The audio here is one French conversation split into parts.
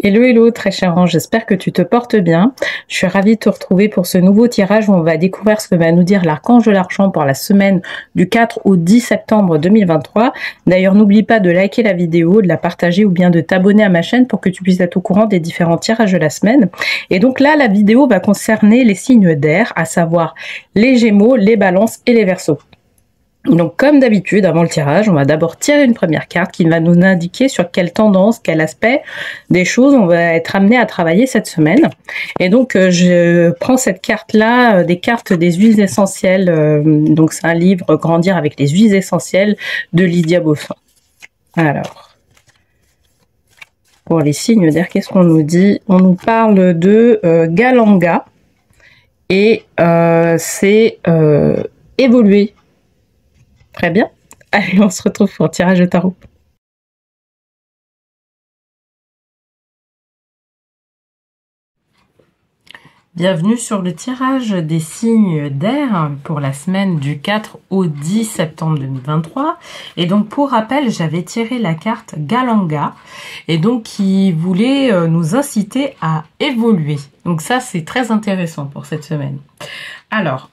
Hello, hello, très cher ange, j'espère que tu te portes bien. Je suis ravie de te retrouver pour ce nouveau tirage où on va découvrir ce que va nous dire l'archange de l'argent pour la semaine du 4 au 10 septembre 2023. D'ailleurs, n'oublie pas de liker la vidéo, de la partager ou bien de t'abonner à ma chaîne pour que tu puisses être au courant des différents tirages de la semaine. Et donc là, la vidéo va concerner les signes d'air, à savoir les Gémeaux, les Balances et les Verseaux. Donc comme d'habitude, avant le tirage, on va d'abord tirer une première carte qui va nous indiquer sur quelle tendance, quel aspect des choses on va être amené à travailler cette semaine. Et donc je prends cette carte-là, des cartes des huiles essentielles. Donc c'est un livre Grandir avec les huiles essentielles de Lydia Beaufin. Alors, pour les signes d'air, qu'est-ce qu'on nous dit? On nous parle de Galanga et c'est évoluer. Très bien. Allez, on se retrouve pour un tirage de tarot. Bienvenue sur le tirage des signes d'air pour la semaine du 4 au 10 septembre 2023. Et donc, pour rappel, j'avais tiré la carte Galanga et donc qui voulait nous inciter à évoluer. Donc ça, c'est très intéressant pour cette semaine. Alors,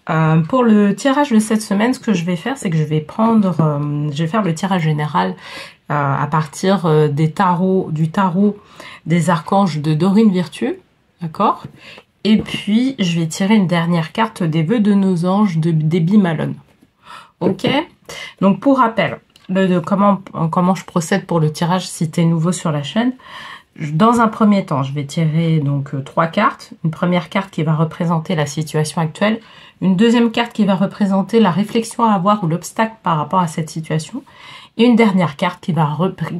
pour le tirage de cette semaine, ce que je vais faire, c'est que je vais faire le tirage général à partir du tarot des archanges de Dorine Virtue, d'accord? Et puis, je vais tirer une dernière carte des vœux de nos anges de Debbie Malone. Ok? Donc, pour rappel, comment je procède pour le tirage si tu es nouveau sur la chaîne. Dans un premier temps, je vais tirer donc 3 cartes. Une première carte qui va représenter la situation actuelle. Une deuxième carte qui va représenter la réflexion à avoir ou l'obstacle par rapport à cette situation. Et une dernière carte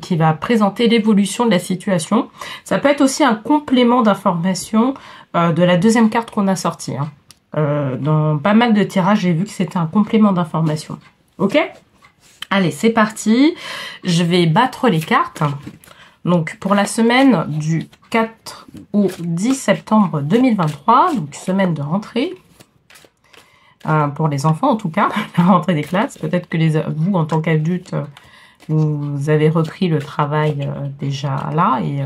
qui va présenter l'évolution de la situation. Ça peut être aussi un complément d'information de la deuxième carte qu'on a sortie. Dans pas mal de tirages, j'ai vu que c'était un complément d'information. Ok? Allez, c'est parti. Je vais battre les cartes. Donc, pour la semaine du 4 au 10 septembre 2023, donc semaine de rentrée, pour les enfants en tout cas, la rentrée des classes. Peut-être que vous, en tant qu'adultes, vous avez repris le travail déjà là. Et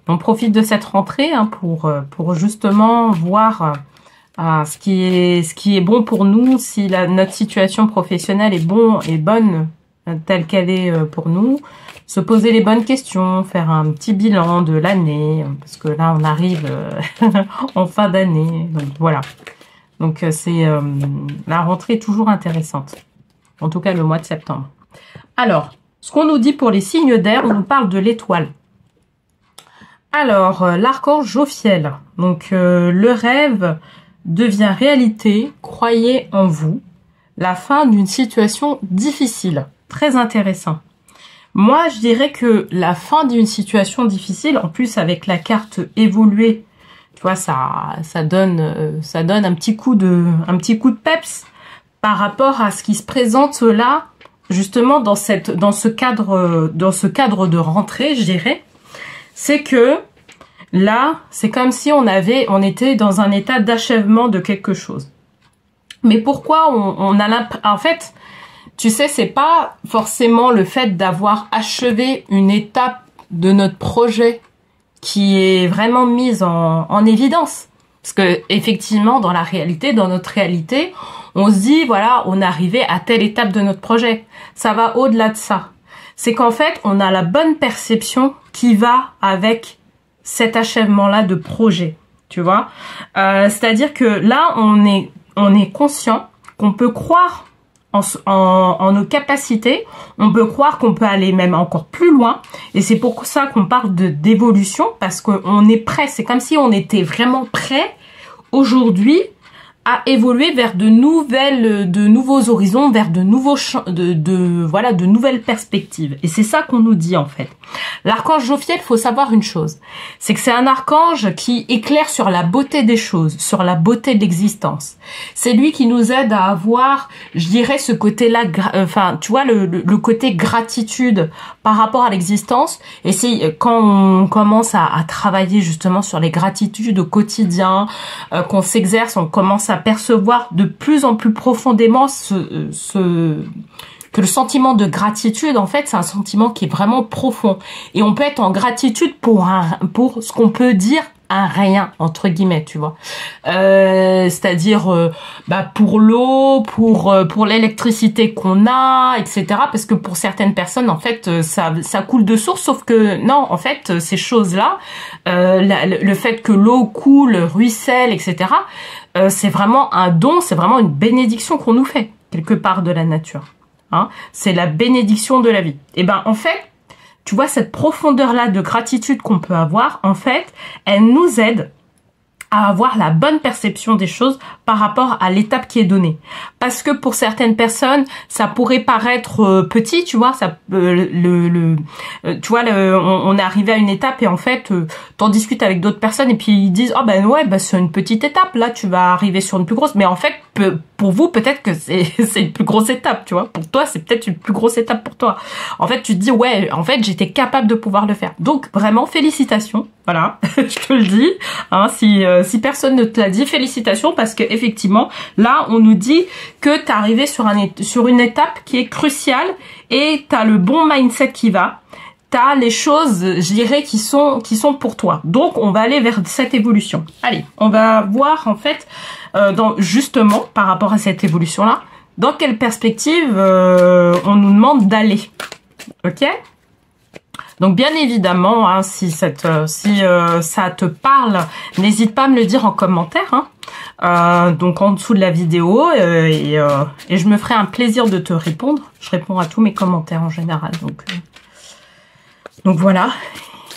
on profite de cette rentrée pour justement voir ce qui est bon pour nous, si notre situation professionnelle est bonne telle qu'elle est pour nous. Se poser les bonnes questions, faire un petit bilan de l'année, parce que là, on arrive en fin d'année. Donc, voilà. Donc, c'est la rentrée est toujours intéressante. En tout cas, le mois de septembre. Alors, ce qu'on nous dit pour les signes d'air, on nous parle de l'étoile. Alors, l'archange Jophiel. Donc, le rêve devient réalité. Croyez en vous. La fin d'une situation difficile. Très intéressant. Moi, je dirais que la fin d'une situation difficile, en plus avec la carte évoluer, tu vois, ça donne un petit coup de peps par rapport à ce qui se présente là, justement dans ce cadre de rentrée, je dirais. C'est que là, c'est comme si on était dans un état d'achèvement de quelque chose. Mais pourquoi on a l'impression, en fait, tu sais, c'est pas forcément le fait d'avoir achevé une étape de notre projet qui est vraiment mise en évidence. Parce que effectivement, dans notre réalité, on se dit, voilà, on est arrivé à telle étape de notre projet. Ça va au-delà de ça. C'est qu'en fait, on a la bonne perception qui va avec cet achèvement-là de projet. Tu vois, c'est-à-dire que là, on est conscient qu'on peut croire en nos capacités, on peut croire qu'on peut aller même encore plus loin, et c'est pour ça qu'on parle d'évolution, parce qu'on est prêt, c'est comme si on était vraiment prêt aujourd'hui à évoluer vers de nouveaux horizons, vers de nouvelles perspectives. Et c'est ça qu'on nous dit en fait. L'archange Jophiel, il faut savoir une chose, c'est que c'est un archange qui éclaire sur la beauté des choses, sur la beauté de l'existence. C'est lui qui nous aide à avoir, je dirais, ce côté-là, tu vois, le côté gratitude par rapport à l'existence. Et c'est quand on commence à travailler justement sur les gratitudes au quotidien, qu'on s'exerce, on commence à percevoir de plus en plus profondément que le sentiment de gratitude, en fait, c'est un sentiment qui est vraiment profond. Et on peut être en gratitude pour ce qu'on peut dire un rien, entre guillemets, tu vois. C'est-à-dire pour l'eau, pour l'électricité qu'on a, etc. Parce que pour certaines personnes, en fait, ça coule de source, sauf que non, en fait, ces choses-là, le fait que l'eau coule, ruisselle, etc., c'est vraiment un don, c'est vraiment une bénédiction qu'on nous fait, quelque part de la nature. Hein. C'est la bénédiction de la vie. Et ben, en fait, tu vois, cette profondeur-là de gratitude qu'on peut avoir, en fait, elle nous aide à avoir la bonne perception des choses par rapport à l'étape qui est donnée. Parce que pour certaines personnes, ça pourrait paraître petit, tu vois, ça, tu vois, on est arrivé à une étape et en fait, t'en discutes avec d'autres personnes et puis ils disent, oh ben ouais, bah c'est une petite étape, là tu vas arriver sur une plus grosse. Mais en fait, pour vous, peut-être que c'est une plus grosse étape, tu vois. Pour toi, c'est peut-être une plus grosse étape pour toi. En fait, tu te dis, ouais, en fait, j'étais capable de pouvoir le faire. Donc, vraiment, félicitations. Voilà, je te le dis. Hein, si personne ne te l'a dit, félicitations parce que effectivement, là, on nous dit que t'es arrivé sur une étape qui est cruciale et t'as le bon mindset qui va. T'as les choses, je dirais, qui sont pour toi. Donc, on va aller vers cette évolution. Allez, on va voir en fait, justement, par rapport à cette évolution-là, dans quelle perspective on nous demande d'aller. Ok ? Donc bien évidemment, hein, si ça te parle, n'hésite pas à me le dire en commentaire. Hein. Donc en dessous de la vidéo et je me ferai un plaisir de te répondre. Je réponds à tous mes commentaires en général. Donc voilà.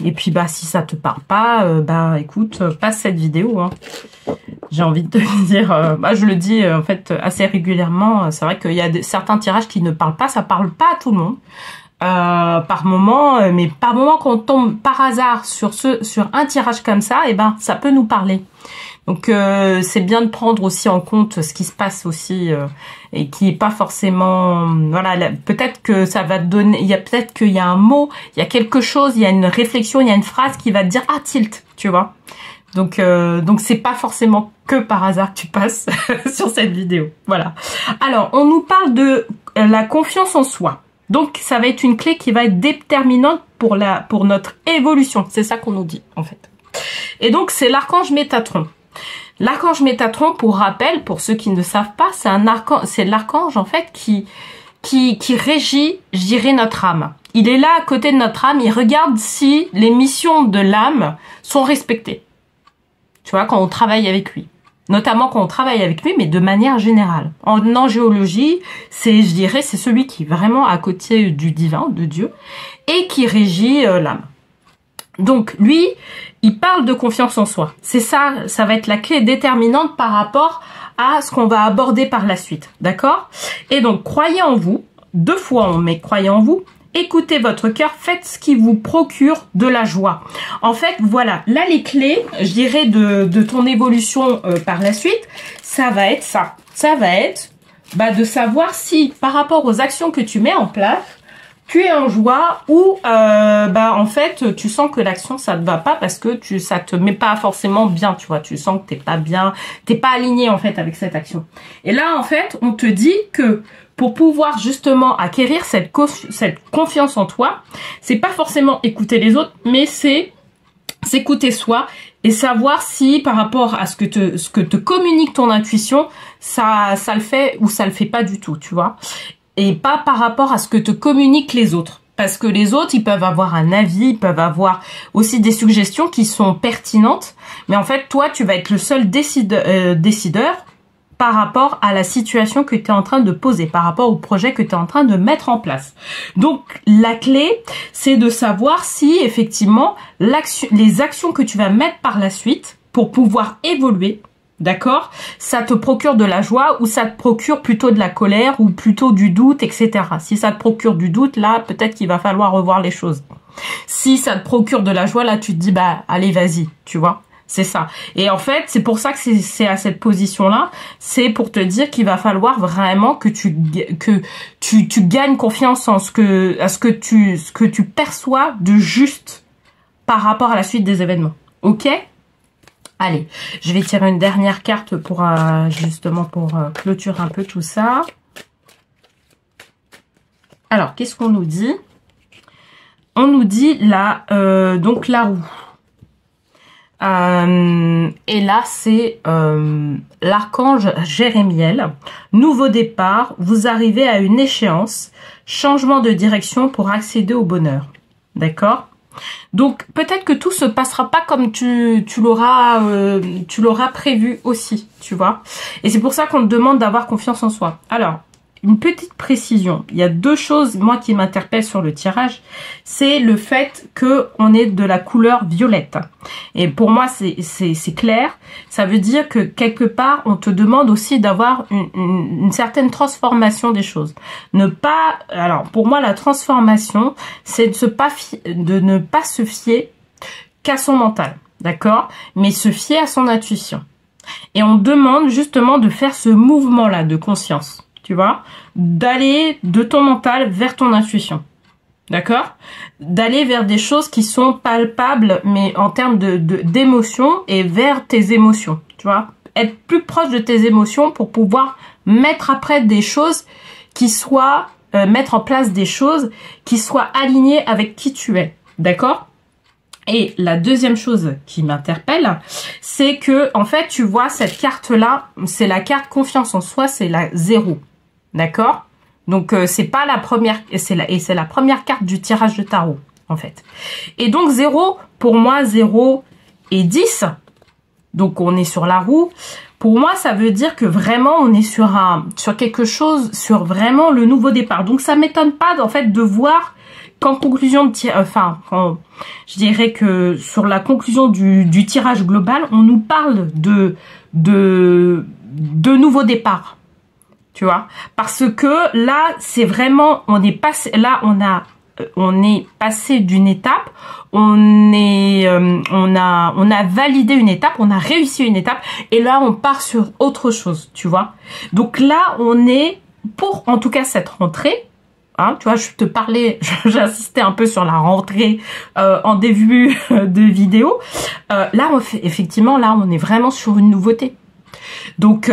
Et puis bah si ça te parle pas, écoute, passe cette vidéo. Hein. J'ai envie de te dire, je le dis en fait assez régulièrement. C'est vrai qu'il y a certains tirages qui ne parlent pas, ça parle pas à tout le monde. Par moment, mais par moment quand on tombe par hasard sur un tirage comme ça, et ben ça peut nous parler. Donc c'est bien de prendre aussi en compte ce qui se passe aussi et qui est pas forcément voilà, peut-être que ça va te donner, peut-être qu'il y a un mot, il y a quelque chose, il y a une réflexion, il y a une phrase qui va te dire ah tilt, tu vois. Donc c'est pas forcément que par hasard que tu passes sur cette vidéo. Voilà. Alors, on nous parle de la confiance en soi. Donc, ça va être une clé qui va être déterminante pour notre évolution. C'est ça qu'on nous dit, en fait. Et donc, c'est l'archange Métatron. L'archange Métatron, pour rappel, pour ceux qui ne savent pas, c'est l'archange, en fait, qui régit, je dirais, notre âme. Il est là, à côté de notre âme, il regarde si les missions de l'âme sont respectées. Tu vois, quand on travaille avec lui. Notamment quand on travaille avec lui, mais de manière générale. En géologie, je dirais, c'est celui qui est vraiment à côté du divin, de Dieu, et qui régit l'âme. Donc, lui, il parle de confiance en soi. C'est ça, ça va être la clé déterminante par rapport à ce qu'on va aborder par la suite. D'accord? Et donc, croyez en vous. 2 fois on met croyez en vous. Écoutez votre cœur, faites ce qui vous procure de la joie. En fait, voilà, là les clés, je dirais, de ton évolution par la suite, ça va être ça. Ça va être de savoir si, par rapport aux actions que tu mets en place, tu es en joie ou en fait tu sens que l'action ça ne va pas parce que ça te met pas forcément bien, tu vois, tu sens que t'es pas bien, t'es pas aligné en fait avec cette action. Et là en fait on te dit que pour pouvoir justement acquérir cette confiance en toi, c'est pas forcément écouter les autres, mais c'est s'écouter soi et savoir si par rapport à ce que te communique ton intuition, ça le fait ou ça le fait pas du tout, tu vois. Et pas par rapport à ce que te communiquent les autres. Parce que les autres, ils peuvent avoir un avis, ils peuvent avoir aussi des suggestions qui sont pertinentes. Mais en fait, toi, tu vas être le seul décideur par rapport à la situation que tu es en train de poser, par rapport au projet que tu es en train de mettre en place. Donc, la clé, c'est de savoir si, effectivement, les actions que tu vas mettre par la suite pour pouvoir évoluer, d'accord, ça te procure de la joie ou ça te procure plutôt de la colère ou plutôt du doute, etc. Si ça te procure du doute, là, peut-être qu'il va falloir revoir les choses. Si ça te procure de la joie, là, tu te dis, allez, vas-y, tu vois. C'est ça. Et en fait, c'est pour ça que c'est à cette position-là. C'est pour te dire qu'il va falloir vraiment que tu gagnes confiance en ce que tu perçois de juste par rapport à la suite des événements. Ok ? Allez, je vais tirer une dernière carte pour justement pour clôturer un peu tout ça. Alors, qu'est-ce qu'on nous dit? On nous dit là, donc la roue. Et là, c'est l'archange Jérémiel. Nouveau départ, vous arrivez à une échéance, changement de direction pour accéder au bonheur. D'accord? Donc, peut-être que tout se passera pas comme tu l'auras prévu aussi, tu vois. Et c'est pour ça qu'on te demande d'avoir confiance en soi. Alors, une petite précision. Il y a deux choses, moi, qui m'interpellent sur le tirage. C'est le fait que on est de la couleur violette. Et pour moi, c'est clair. Ça veut dire que quelque part, on te demande aussi d'avoir une certaine transformation des choses. Alors, pour moi, la transformation, c'est de ne pas se fier qu'à son mental. D'accord? Mais se fier à son intuition. Et on demande justement de faire ce mouvement-là de conscience. Tu vois, d'aller de ton mental vers ton intuition, d'accord, d'aller vers des choses qui sont palpables, mais en termes d'émotions et vers tes émotions, tu vois, être plus proche de tes émotions pour pouvoir mettre après des choses qui soient, mettre en place des choses qui soient alignées avec qui tu es, d'accord. Et la deuxième chose qui m'interpelle, c'est que, en fait, tu vois, cette carte-là, c'est la carte confiance en soi, c'est la 0. D'accord? Donc, c'est pas la première, c'est la première carte du tirage de tarot, en fait. Et donc, 0, pour moi, 0 et 10, donc on est sur la roue. Pour moi, ça veut dire que vraiment, on est sur quelque chose, sur vraiment le nouveau départ. Donc, ça m'étonne pas, en fait, de voir qu'en conclusion de je dirais que sur la conclusion du tirage global, on nous parle de nouveau départ. Tu vois, parce que là, c'est vraiment, on est passé d'une étape, on a validé une étape, on a réussi une étape, et là, on part sur autre chose, tu vois. Donc là, on est, pour en tout cas cette rentrée, hein, tu vois, je te parlais, j'insistais un peu sur la rentrée en début de vidéo. Là, effectivement, là, on est vraiment sur une nouveauté. Donc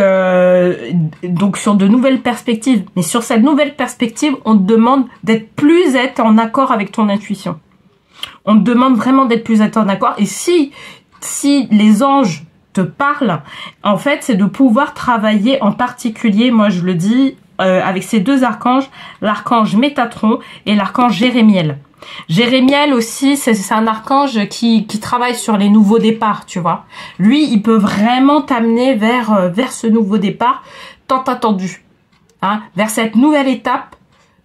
sur de nouvelles perspectives. Mais sur cette nouvelle perspective, on te demande d'être en accord avec ton intuition. On te demande vraiment d'être plus en accord. Et si les anges te parlent, en fait, c'est de pouvoir travailler en particulier, moi je le dis, avec ces deux archanges, l'archange Métatron et l'archange Jérémiel. Jérémiel aussi, c'est un archange qui travaille sur les nouveaux départs, tu vois. Lui, il peut vraiment t'amener vers ce nouveau départ tant attendu, hein, vers cette nouvelle étape,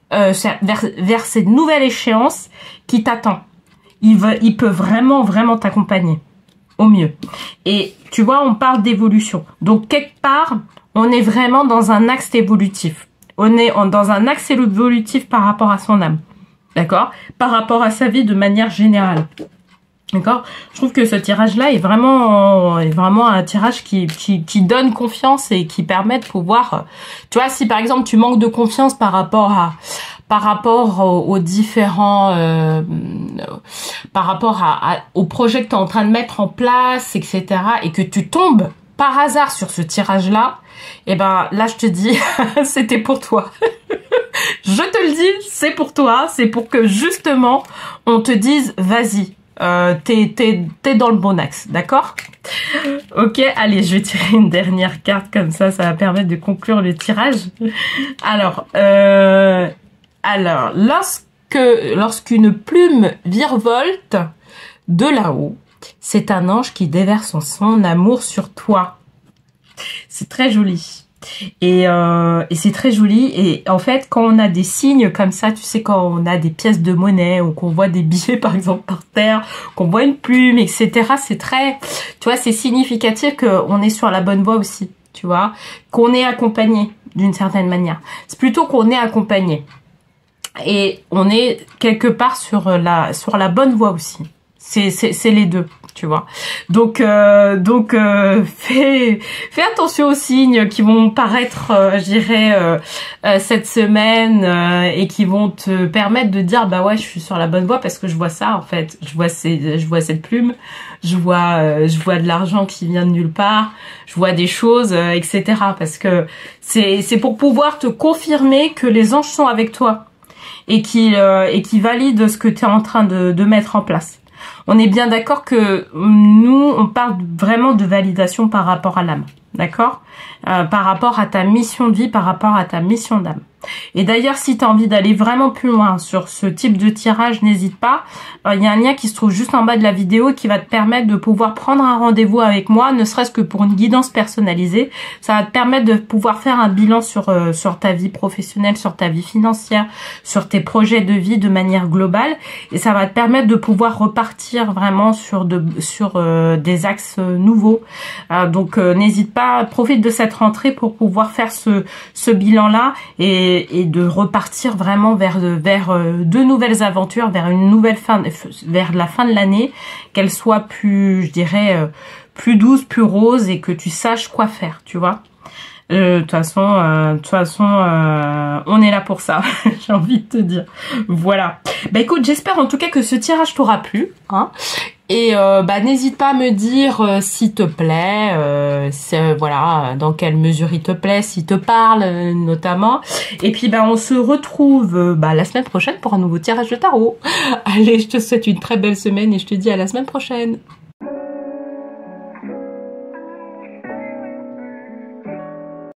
vers cette nouvelle échéance qui t'attend. Il peut vraiment t'accompagner au mieux. Et tu vois, on parle d'évolution. Donc quelque part, on est vraiment dans un axe évolutif. On est dans un axe évolutif par rapport à son âme. D'accord? Par rapport à sa vie de manière générale. D'accord? Je trouve que ce tirage-là est vraiment un tirage qui donne confiance et qui permet de pouvoir... Tu vois, si par exemple tu manques de confiance par rapport aux différents... par rapport au projet que tu es en train de mettre en place, etc. et que tu tombes par hasard sur ce tirage-là, et ben là je te dis, c'était pour toi. Je te le dis, c'est pour toi, c'est pour que justement on te dise vas-y, t'es dans le bon axe, d'accord? Ok, allez, je vais tirer une dernière carte comme ça va permettre de conclure le tirage. Alors, lorsqu'une plume virevolte de là-haut, c'est un ange qui déverse son amour sur toi. C'est très joli. Et c'est très joli. Et en fait, quand on a des signes comme ça, tu sais, quand on a des pièces de monnaie ou qu'on voit des billets, par exemple, par terre, qu'on voit une plume, etc., c'est très, tu vois, c'est significatif qu'on est sur la bonne voie aussi, tu vois, qu'on est accompagné d'une certaine manière. C'est plutôt qu'on est accompagné. Et on est quelque part sur la bonne voie aussi. C'est les deux, tu vois. Donc fais attention aux signes qui vont paraître, je dirais, cette semaine et qui vont te permettre de dire bah ouais, je suis sur la bonne voie parce que je vois ça en fait. Je vois cette plume, je vois de l'argent qui vient de nulle part, je vois des choses, etc. Parce que c'est pour pouvoir te confirmer que les anges sont avec toi. et qui valide ce que tu es en train de mettre en place. On est bien d'accord que nous, on parle vraiment de validation par rapport à l'âme, d'accord, par rapport à ta mission de vie, par rapport à ta mission d'âme. Et d'ailleurs, si tu as envie d'aller vraiment plus loin sur ce type de tirage, n'hésite pas. Il y a un lien qui se trouve juste en bas de la vidéo qui va te permettre de pouvoir prendre un rendez-vous avec moi, ne serait-ce que pour une guidance personnalisée. Ça va te permettre de pouvoir faire un bilan sur ta vie professionnelle, sur ta vie financière, sur tes projets de vie de manière globale. Et ça va te permettre de pouvoir repartir vraiment sur des axes nouveaux. Donc, n'hésite pas, profite de cette rentrée pour pouvoir faire ce bilan-là et de repartir vraiment vers de nouvelles aventures, vers une nouvelle fin, vers la fin de l'année, qu'elle soit plus, je dirais, plus douce, plus rose et que tu saches quoi faire, tu vois. De toute façon, on est là pour ça. J'ai envie de te dire. Voilà. Bah écoute, j'espère en tout cas que ce tirage t'aura plu, hein. Et n'hésite pas à me dire s'il te plaît, voilà, dans quelle mesure il te plaît, s'il te parle notamment. Et puis on se retrouve la semaine prochaine pour un nouveau tirage de tarot. Allez, je te souhaite une très belle semaine et je te dis à la semaine prochaine.